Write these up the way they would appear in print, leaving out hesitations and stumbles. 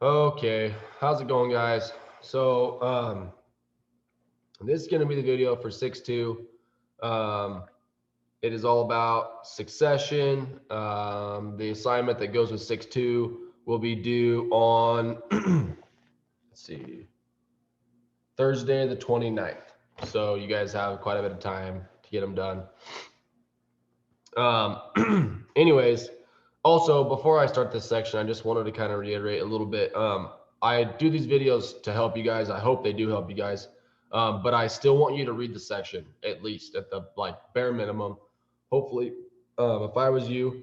Okay, how's it going, guys? So, this is going to be the video for 6-2. Um, it is all about succession. The assignment that goes with 6-2 will be due on, let's see, Thursday the 29th. So you guys have quite a bit of time to get them done. Anyways, also before I start this section, I just wanted to kind of reiterate a little bit. I do these videos to help you guys. I hope they do help you guys. But I still want you to read the section at least at the bare minimum. Hopefully, if I was you,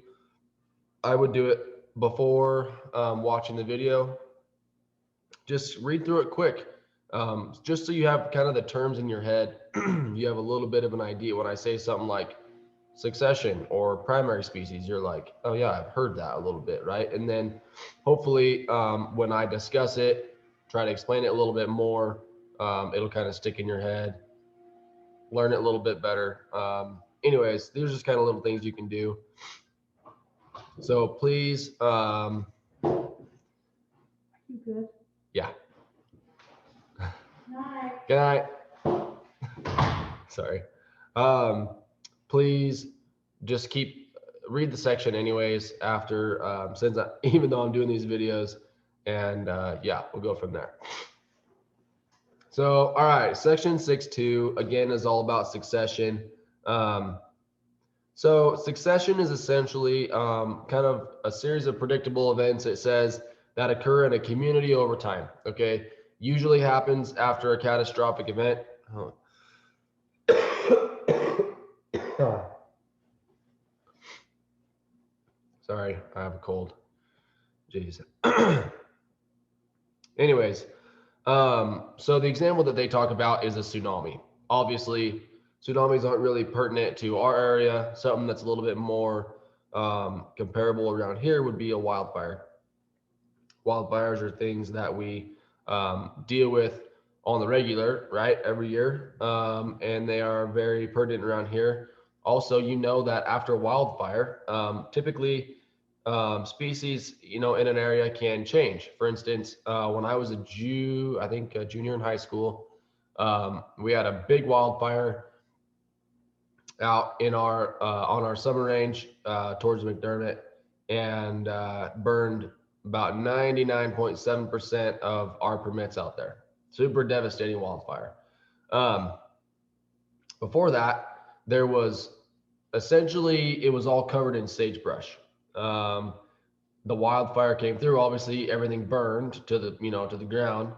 I would do it before watching the video. Just read through it quick, just so you have kind of the terms in your head. You have a little bit of an idea when I say something like succession or primary species, you're like, oh yeah, I've heard that a little bit, right? And then hopefully when I discuss it, try to explain it a little bit more, it'll kind of stick in your head, learn it a little bit better. Anyways, these are just kind of little things you can do. So please, You good? yeah. Night. Good night. Sorry. Please just read the section anyways after, even though I'm doing these videos, and yeah, we'll go from there. So, all right, section 6.2 again is all about succession. So succession is essentially kind of a series of predictable events, it says, that occur in a community over time. Okay, usually happens after a catastrophic event. Sorry, I have a cold. Jeez. Anyways, so the example that they talk about is a tsunami. Obviously, tsunamis aren't really pertinent to our area. Something that's a little bit more comparable around here would be a wildfire. Wildfires are things that we deal with on the regular, right, every year, and they are very pertinent around here. Also, you know that after a wildfire, typically species, in an area can change. For instance, when I was I think a junior in high school, we had a big wildfire out in our on our summer range towards McDermott, and burned about 99.7% of our permits out there. Super devastating wildfire. Um, Before that, there was essentially, it was all covered in sagebrush. Um, the wildfire came through. Obviously, everything burned to the ground.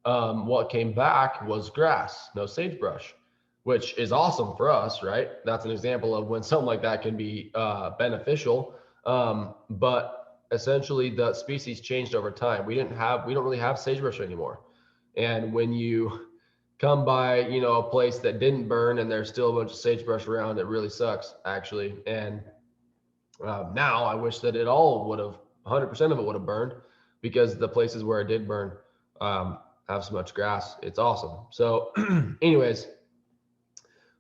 What came back was grass, no sagebrush, which is awesome for us, right? That's an example of when something like that can be beneficial. But essentially, the species changed over time. We don't really have sagebrush anymore. And when you come by, a place that didn't burn and there's still a bunch of sagebrush around, it really sucks, actually. And now I wish that it all would have 100% of it would have burned, because the places where it did burn have so much grass. It's awesome. So, anyways,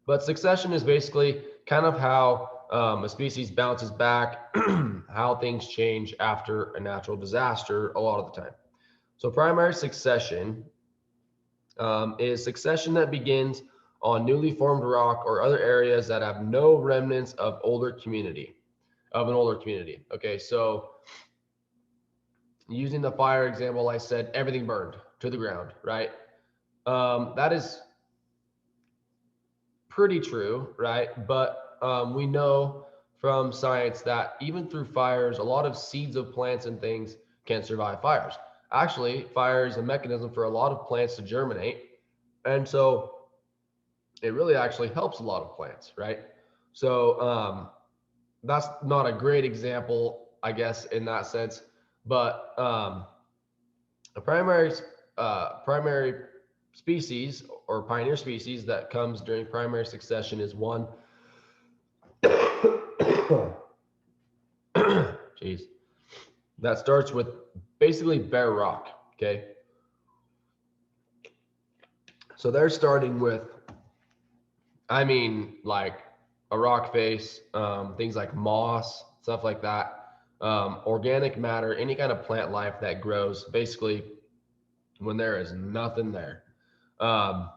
but succession is basically kind of how a species bounces back, how things change after a natural disaster a lot of the time. So, primary succession is succession that begins on newly formed rock or other areas that have no remnants of an older community. Okay, so using the fire example, I said everything burned to the ground, right? That is pretty true, right? But we know from science that even through fires, a lot of seeds of plants and things can survive fires. Actually, fire is a mechanism for a lot of plants to germinate. And so it really actually helps a lot of plants, right? So that's not a great example, I guess, in that sense. But a primary species or pioneer species that comes during primary succession is one. Jeez, that starts with basically bare rock. Okay, so they're starting with, I mean, like a rock face, things like moss, stuff like that. Organic matter, any kind of plant life that grows basically when there is nothing there. Um,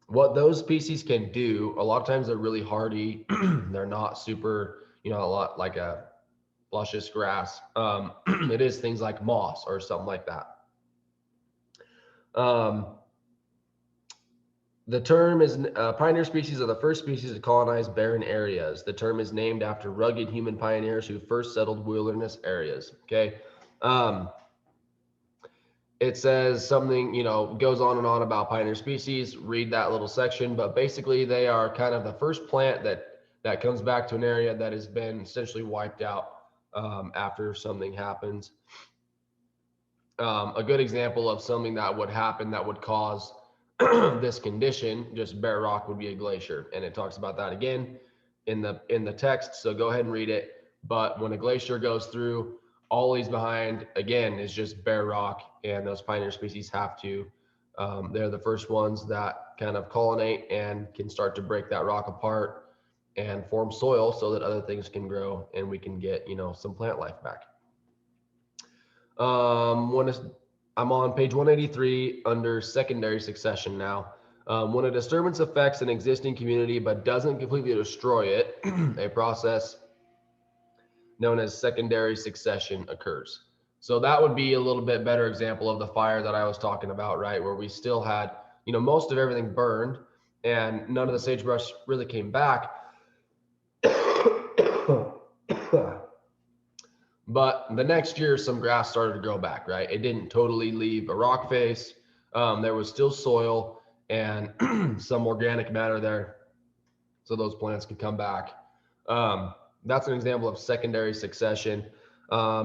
what those species can do, a lot of times they're really hardy. They're not super, a lot like a luscious grass. It is things like moss or something like that. Um, the term is pioneer species are the first species to colonize barren areas. The term is named after rugged human pioneers who first settled wilderness areas. Okay. Um, it says something, goes on and on about pioneer species. Read that little section, but basically they are kind of the first plant that comes back to an area that has been essentially wiped out after something happens. A good example of something that would happen that would cause this condition, just bare rock, would be a glacier, and it talks about that again in the text. So go ahead and read it. But when a glacier goes through, all leaves behind again is just bare rock, and those pioneer species have to. They're the first ones that kind of colonate and can start to break that rock apart and form soil so that other things can grow and we can get some plant life back. I'm on page 183 under secondary succession now. When a disturbance affects an existing community but doesn't completely destroy it, a process known as secondary succession occurs. So that would be a little bit better example of the fire that I was talking about, right? Where we still had, most of everything burned and none of the sagebrush really came back. But the next year, some grass started to grow back, right? It didn't totally leave a rock face. There was still soil and some organic matter there, so those plants could come back. That's an example of secondary succession.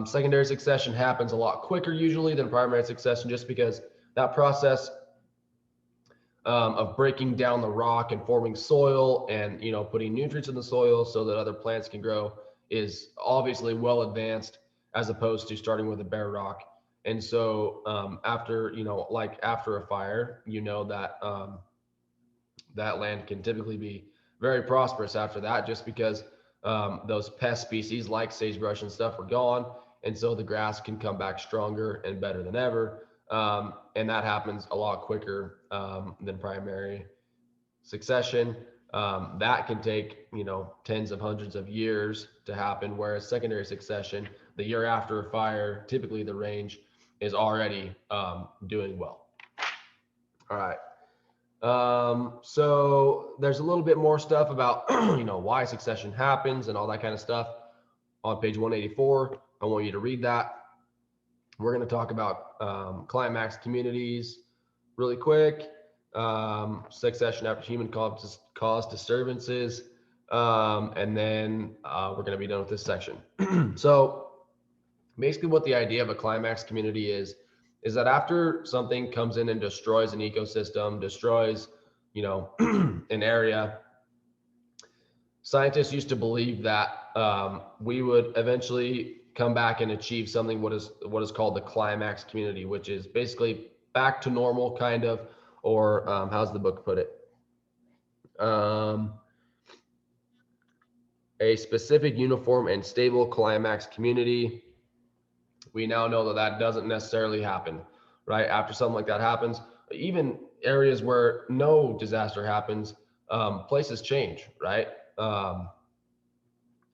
Secondary succession happens a lot quicker usually than primary succession, just because that process of breaking down the rock and forming soil and putting nutrients in the soil so that other plants can grow is obviously well advanced, as opposed to starting with a bare rock. And so after after a fire, that land can typically be very prosperous after that, just because those pest species like sagebrush and stuff are gone, and so the grass can come back stronger and better than ever. And that happens a lot quicker than primary succession. That can take tens of hundreds of years to happen, whereas secondary succession, the year after a fire, typically the range is already doing well. All right. So there's a little bit more stuff about why succession happens and all that kind of stuff on page 184. I want you to read that. We're going to talk about climax communities really quick. Succession after human caused disturbances, and then we're going to be done with this section. So basically what the idea of a climax community is that after something comes in and destroys an ecosystem, destroys an area, scientists used to believe that we would eventually come back and achieve something what is called the climax community, which is basically back to normal, kind of, or how's the book put it? A specific, uniform, and stable climax community. We now know that that doesn't necessarily happen, right? After something like that happens, even areas where no disaster happens, places change, right?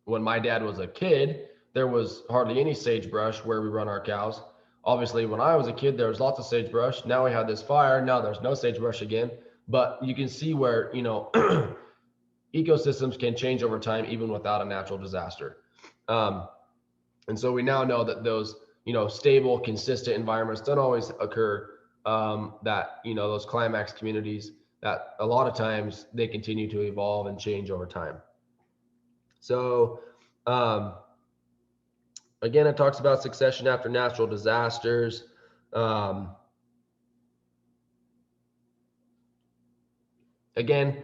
When my dad was a kid, there was hardly any sagebrush where we run our cows. Obviously, when I was a kid, there was lots of sagebrush. Now we had this fire. Now there's no sagebrush again. But you can see where, ecosystems can change over time, even without a natural disaster. And so we now know that those, stable, consistent environments don't always occur, that, those climax communities, that a lot of times they continue to evolve and change over time. So, again, it talks about succession after natural disasters. Again,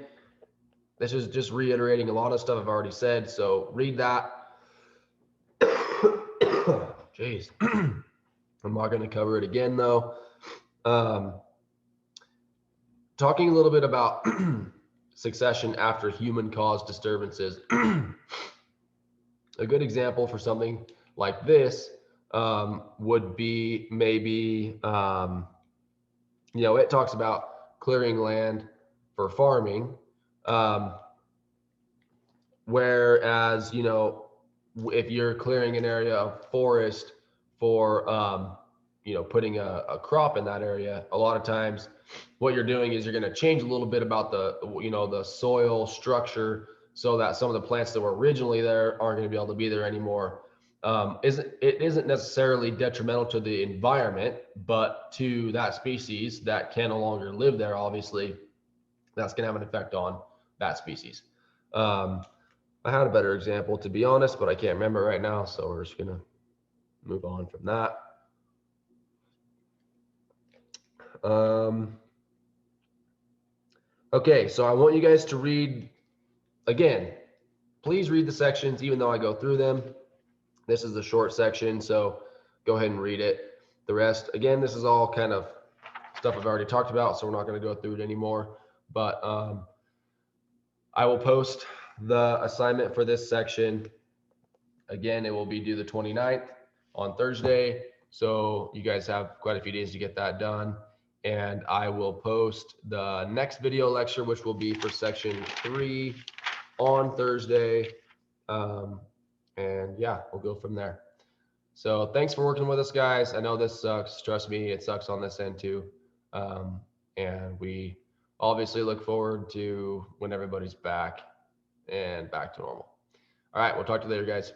this is just reiterating a lot of stuff I've already said. So read that. Jeez. I'm not going to cover it again, though. Talking a little bit about succession after human-caused disturbances. A good example for something like this would be maybe, it talks about clearing land for farming. Whereas, if you're clearing an area of forest for, putting a crop in that area, a lot of times what you're doing is you're going to change a little bit about the soil structure so that some of the plants that were originally there aren't going to be able to be there anymore. It isn't necessarily detrimental to the environment, but to that species that can no longer live there, obviously, that's going to have an effect on that species. I had a better example, to be honest, but I can't remember right now, so we're just going to move on from that. Okay, so I want you guys to read, again, please read the sections, even though I go through them. This is the short section, so go ahead and read it. The rest, again, this is all kind of stuff I've already talked about, so we're not going to go through it anymore. But I will post the assignment for this section. Again, it will be due the 29th on Thursday. So you guys have quite a few days to get that done. And I will post the next video lecture, which will be for section 3 on Thursday. And yeah, we'll go from there. So thanks for working with us, guys. I know this sucks. Trust me, it sucks on this end too. And we obviously look forward to when everybody's back and back to normal. All right, we'll talk to you later, guys.